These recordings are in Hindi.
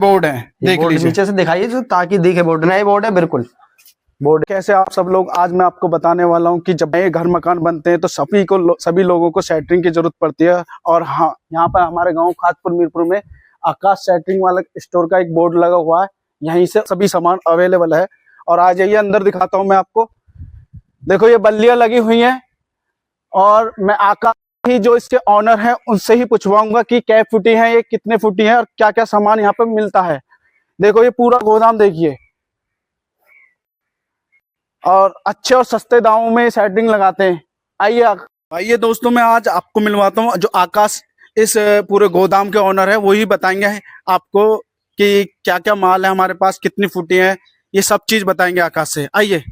बोर्ड है, देख लीजिए नीचे से दिखाइए जो ताकि दिखे बोर्ड। नए बोर्ड है बिल्कुल बोर्ड। कैसे आप सब लोग, आज मैं आपको बताने वाला हूँ कि जब नए घर मकान बनते हैं तो सभी लोगों को सेंटरिंग की जरूरत पड़ती है। और हाँ, यहाँ पर हमारे गांव खासपुर मीरपुर में आकाश सेंटरिंग वाला स्टोर का एक बोर्ड लगा हुआ है। यहीं से सभी सामान अवेलेबल है। और आ जाइए अंदर दिखाता हूँ मैं आपको। देखो ये बल्लियां लगी हुई हैं और मैं आकाश ही जो इसके ऑनर हैं उनसे ही पूछवाऊंगा कि कै फुटी है, ये कितने फुटी है और क्या क्या सामान यहाँ पे मिलता है। देखो ये पूरा गोदाम देखिए, और अच्छे और सस्ते दामों में सेटिंग लगाते हैं। आइए दोस्तों, मैं आज आपको मिलवाता हूँ जो आकाश इस पूरे गोदाम के ऑनर है। वही बताएंगे आपको कि क्या क्या माल है हमारे पास, कितनी फुटी है, ये सब चीज बताएंगे आकाश से। आइए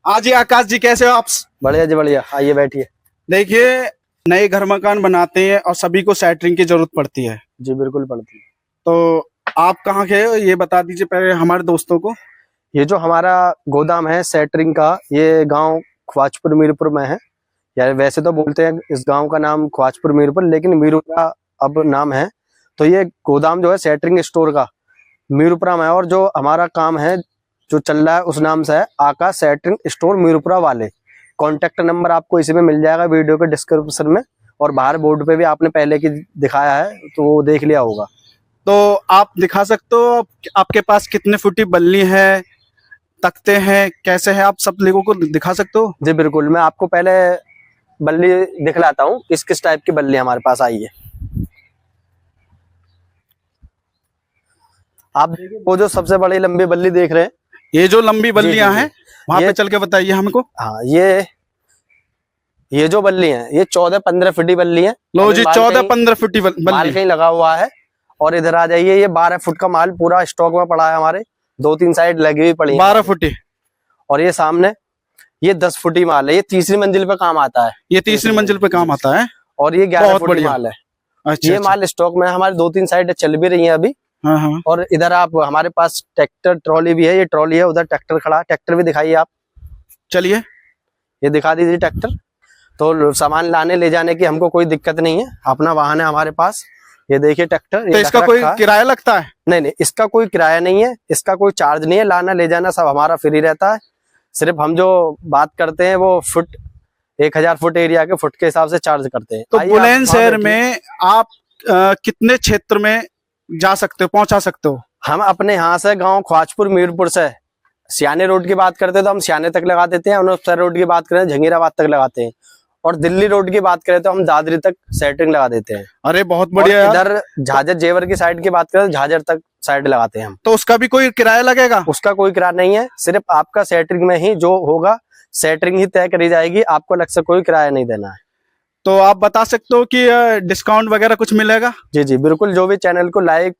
आज ही। आकाश जी कैसे हो आप? बढ़िया जी बढ़िया, आइए बैठिए। देखिए नए घर मकान बनाते हैं और सभी को सेंटरिंग की जरूरत पड़ती है। जी बिल्कुल पड़ती है। तो आप कहाँ के हो ये बता दीजिए पहले हमारे दोस्तों को। ये जो हमारा गोदाम है सेंटरिंग का, ये गांव ख्वाजपुर मीरपुर में है। यार वैसे तो बोलते हैं इस गांव का नाम ख्वाजपुर मीरपुर, लेकिन मीरपुरा अब नाम है। तो ये गोदाम जो है सेंटरिंग स्टोर का मीरपुरा में है। और जो हमारा काम है जो चल रहा है उस नाम से है आकाश सेंटरिंग स्टोर मीरपुरा वाले। कॉन्टेक्ट नंबर आपको इसी में मिल जाएगा वीडियो के डिस्क्रिप्शन में, और बाहर बोर्ड पे भी आपने पहले की दिखाया है तो वो देख लिया होगा। तो आप दिखा सकते हो आपके पास कितने फुटी बल्ली है, तख्ते हैं, कैसे है, आप सब लोगों को दिखा सकते हो? जी बिल्कुल, मैं आपको पहले बल्ली दिखलाता हूँ किस किस टाइप की बल्ली हमारे पास आई है। आप देखिए वो जो सबसे बड़ी लंबी बल्ली देख रहे हैं, ये जो लंबी बल्लियां हैं वहां पे चल के बताइए हमको। हाँ, ये जो बल्ली है ये 14-15 फुटी बल्ली है। लो जी 14-15 फुटी बल्ली कहीं लगा हुआ है। और इधर आ जाइए, ये 12 फुट का माल पूरा स्टॉक में पड़ा है हमारे। 2-3 साइड लगी हुई पड़ी है 12 फुटी। और ये सामने ये 10 फुटी माल है। ये तीसरी मंजिल पे काम आता है। ये तीसरी मंजिल पे काम आता है। और ये 11 फुटी माल है। अच्छा, ये माल स्टॉक में हमारे 2-3 साइड चल भी रही है अभी। हाँ। और इधर आप हमारे पास ट्रैक्टर ट्रॉली भी है। ये ट्रॉली है, उधर ट्रैक्टर खड़ा। ट्रैक्टर भी दिखाइए आप। चलिए ये दिखा दीजिए ट्रैक्टर। तो सामान लाने ले जाने की हमको कोई दिक्कत नहीं है, अपना वाहन है हमारे पास। ये देखिए ट्रैक्टर। तो इसका कोई किराया लगता है? नहीं, इसका कोई किराया नहीं है, इसका कोई चार्ज नहीं है। लाना ले जाना सब हमारा फ्री रहता है। सिर्फ हम जो बात करते हैं वो फुट 1000 फुट एरिया के फुट के हिसाब से चार्ज करते हैं। तो बुलंदशहर में आप कितने क्षेत्र में जा सकते हो, पहुंचा सकते हो? हम अपने यहाँ से गांव ख्वाजपुर मीरपुर से सियाने रोड की बात करते हैं तो हम सियाने तक लगा देते हैं। अनूपसर रोड की बात करें जहांगीराबाद तक लगाते हैं। और दिल्ली रोड की बात करें तो हम दादरी तक सेंटरिंग लगा देते हैं। अरे बहुत बढ़िया। इधर झाझर जेवर की साइड की बात करें तो झाझर तक साइड लगाते हैं हम। तो उसका भी कोई किराया लगेगा? उसका कोई किराया नहीं है, सिर्फ आपका सेंटरिंग में ही जो होगा सेंटरिंग ही तय करी जाएगी। आपको अलग से कोई किराया नहीं देना है। तो आप बता सकते हो कि डिस्काउंट वगैरह कुछ मिलेगा? जी बिल्कुल, जो भी चैनल को लाइक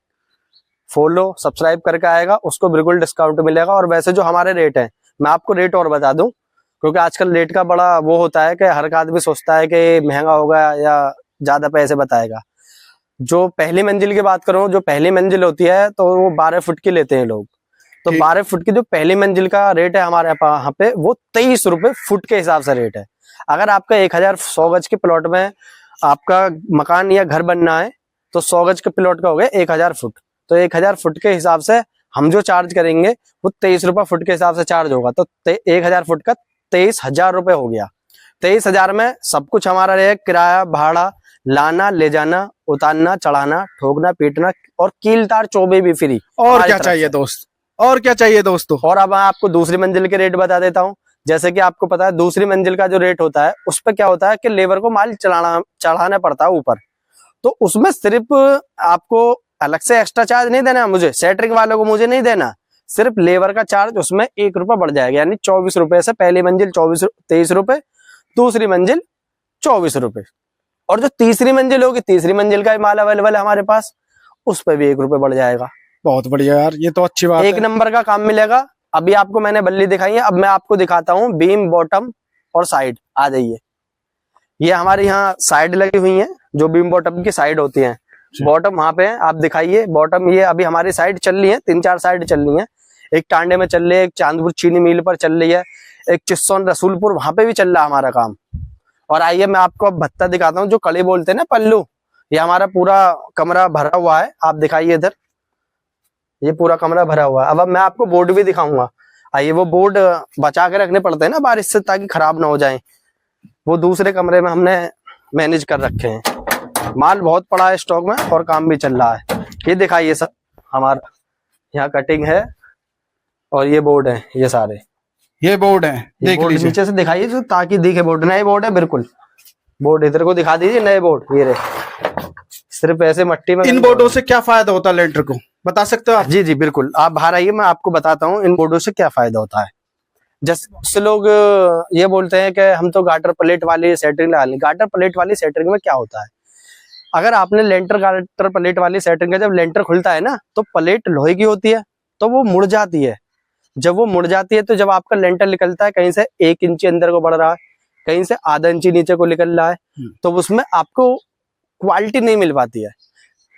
फॉलो सब्सक्राइब करके आएगा उसको बिल्कुल डिस्काउंट मिलेगा। और वैसे जो हमारे रेट है, मैं आपको रेट और बता दूं, क्योंकि आजकल रेट का बड़ा वो होता है कि हर आदमी सोचता है कि महंगा होगा या ज्यादा पैसे बताएगा। जो पहली मंजिल की बात करूं, जो पहली मंजिल होती है तो वो 12 फुट की लेते हैं लोग। तो 12 फुट की जो पहली मंजिल का रेट है हमारे यहाँ पे वो 23 रुपए फुट के हिसाब से रेट है। अगर आपका 1100 गज के प्लॉट में आपका मकान या घर बनना है तो 100 गज के प्लॉट का हो गया 1000 फुट। तो 1000 फुट के हिसाब से हम जो चार्ज करेंगे वो 23 रुपए फुट के हिसाब से चार्ज होगा। तो 1000 फुट का 23,000 रुपए हो गया। 23,000 में सब कुछ हमारा रहेगा, किराया भाड़ा, लाना ले जाना, उतारना चढ़ाना, ठोकना पीटना, और कील तार चौबे भी फ्री। और क्या चाहिए दोस्त, और क्या चाहिए दोस्तों? और अब मैं आपको दूसरी मंजिल के रेट बता देता हूँ। जैसे कि आपको पता है दूसरी मंजिल का जो रेट होता है उस पर क्या होता है कि लेबर को माल चढ़ाना पड़ता है ऊपर। तो उसमें सिर्फ आपको अलग से एक्स्ट्रा चार्ज नहीं देना है, मुझे सेंटरिंग वालों को मुझे नहीं देना। सिर्फ लेबर का चार्ज उसमें 1 रुपया बढ़ जाएगा, यानी 24 रुपए से पहली मंजिल 23 रुपए, दूसरी मंजिल 24 रुपए। और जो तीसरी मंजिल होगी, तीसरी मंजिल का माल अवेलेबल है हमारे पास, उस पर भी 1 रुपये बढ़ जाएगा। बहुत बढ़िया यार, ये तो अच्छी बात है। 1 नंबर का काम मिलेगा। अभी आपको मैंने बल्ली दिखाई है, अब मैं आपको दिखाता हूँ बीम, बॉटम और साइड। आ जाइए, ये हमारे यहाँ साइड लगी हुई है जो बीम बॉटम की साइड होती है। बॉटम वहां पे है, आप दिखाइए बॉटम। ये अभी हमारी साइड चल रही है, 3-4 साइड चल रही है। एक टांडे में चल रही है, एक चांदपुर चीनी मिल पर चल रही है, एक चिस्सौन रसूलपुर वहां पे भी चल रहा है हमारा काम। और आइए मैं आपको अब भत्ता दिखाता हूँ, जो कड़ी बोलते हैं ना, पल्लू। ये हमारा पूरा कमरा भरा हुआ है, आप दिखाइए इधर। ये पूरा कमरा भरा हुआ है। अब मैं आपको बोर्ड भी दिखाऊंगा। आइए, वो बोर्ड बचा के रखने पड़ते हैं ना बारिश से, ताकि खराब ना हो जाए। वो दूसरे कमरे में हमने मैनेज कर रखे हैं। माल बहुत पड़ा है स्टॉक में और काम भी चल रहा है। ये दिखाइए सब, हमारा यहाँ कटिंग है और ये बोर्ड है, ये सारे ये बोर्ड है, देख बोर्ड लीजिए। नीचे से दिखाइए तो ताकि दिखे। बोर्ड नए बोर्ड है बिल्कुल। बोर्ड इधर को दिखा दीजिए, नए बोर्ड ये रहे। सिर्फ ऐसे मट्टी में। इन बोर्डों से क्या फायदा होता है लेंटर को, बता सकते हो आप? जी जी बिल्कुल, आप बाहर आइए, मैं आपको बताता हूँ इन बोर्डों से क्या फायदा होता है। जैसे लोग ये बोलते हैं कि हम तो गाटर प्लेट वाली सेटरिंग लगा लें। गाटर प्लेट वाली सेटरिंग में क्या होता है, अगर आपने लेंटर गाटर प्लेट वाली सेटरिंग का जब लेंटर खुलता है ना, तो प्लेट लोहे की होती है, तो वो मुड़ जाती है। जब वो मुड़ जाती है तो जब आपका लेंटर निकलता है, कहीं से 1 इंची अंदर को बढ़ रहा है, कहीं से आधा इंची नीचे को निकल रहा है, तो उसमें आपको क्वालिटी नहीं मिल पाती है।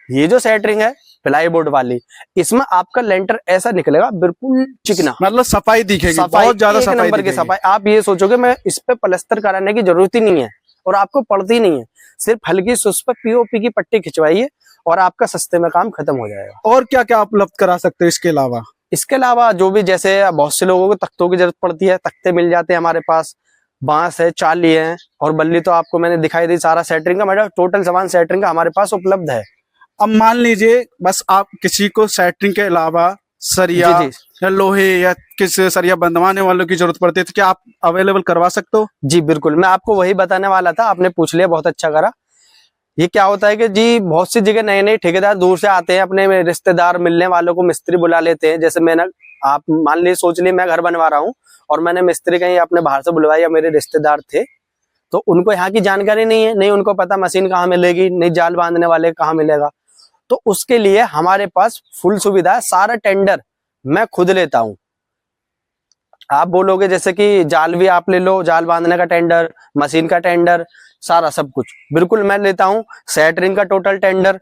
ये जो सेटरिंग है प्लाईवुड वाली, इसमें आपका लेंटर ऐसा निकलेगा बिल्कुल चिकना, मतलब सफाई दिखेगी, बहुत ज्यादा एक सफाई नंबर की दिखेगी। सफाई। आप ये सोचोगे मैं इस पे प्लास्टर कराने की जरूरत ही नहीं है, और आपको पड़ती नहीं है। सिर्फ हल्की सी उस पर पीओपी की पट्टी खिंचवाइए और आपका सस्ते में काम खत्म हो जाएगा। और क्या क्या उपलब्ध करा सकते हैं इसके अलावा? इसके अलावा जो भी, जैसे बहुत से लोगों को तख्तों की जरूरत पड़ती है, तख्ते मिल जाते हैं हमारे पास। बांस है, चाली है और बल्ली तो आपको मैंने दिखाई दी। सारा सेटरिंग का मतलब टोटल सामान सेटरिंग का हमारे पास उपलब्ध है। अब मान लीजिए बस आप किसी को सेटरिंग के अलावा सरिया जी जी या लोहे या किस सरिया बंधवाने वालों की जरूरत पड़ती है, तो क्या आप अवेलेबल करवा सकते हो? जी बिल्कुल, मैं आपको वही बताने वाला था, आपने पूछ लिया, बहुत अच्छा करा। ये क्या होता है कि जी बहुत सी जगह नए नए ठेकेदार दूर से आते हैं, अपने रिश्तेदार मिलने वालों को मिस्त्री बुला लेते हैं। जैसे मैंने, आप मान लीजिए सोच लिए मैं घर बनवा रहा हूँ और मैंने मिस्त्री कहीं अपने बाहर से बुलवाया, मेरे रिश्तेदार थे, तो उनको यहाँ की जानकारी नहीं है, नहीं उनको पता मशीन कहाँ मिलेगी, नहीं जाल बांधने वाले कहाँ मिलेगा। तो उसके लिए हमारे पास फुल सुविधा है, सारा टेंडर मैं खुद लेता हूँ। आप बोलोगे जैसे कि जाल भी आप ले लो, जाल बांधने का टेंडर, मशीन का टेंडर, सारा सब कुछ बिल्कुल मैं लेता हूँ। सेटरिंग का टोटल टेंडर,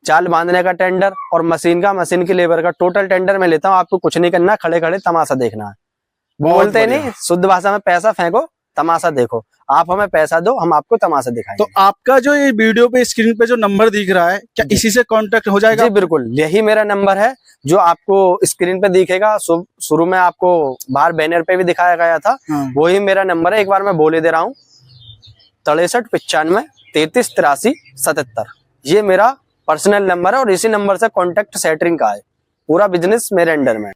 जाल बांधने का टेंडर और मशीन की लेबर का टोटल टेंडर मैं लेता हूँ। आपको कुछ नहीं करना, खड़े खड़े तमाशा देखना है। बोलते नहीं शुद्ध भाषा में, पैसा फेंको तमाशा देखो। आप हमें पैसा दो, हम आपको तमाशा दिखाएंगे। तो आपका जो ये वीडियो पे स्क्रीन पे जो नंबर दिख रहा है, क्या इसी से कांटेक्ट हो जाएगा? जी बिल्कुल, यही मेरा नंबर है जो आपको स्क्रीन पे दिखेगा। शुरू में आपको बाहर बैनर पे भी दिखाया गया था, वही मेरा नंबर है। एक बार मैं बोले दे रहा हूँ, 6395 33 83 77। ये मेरा पर्सनल नंबर है और इसी नंबर से कॉन्टेक्ट सेटरिंग का है। पूरा बिजनेस मेरे अंडर में।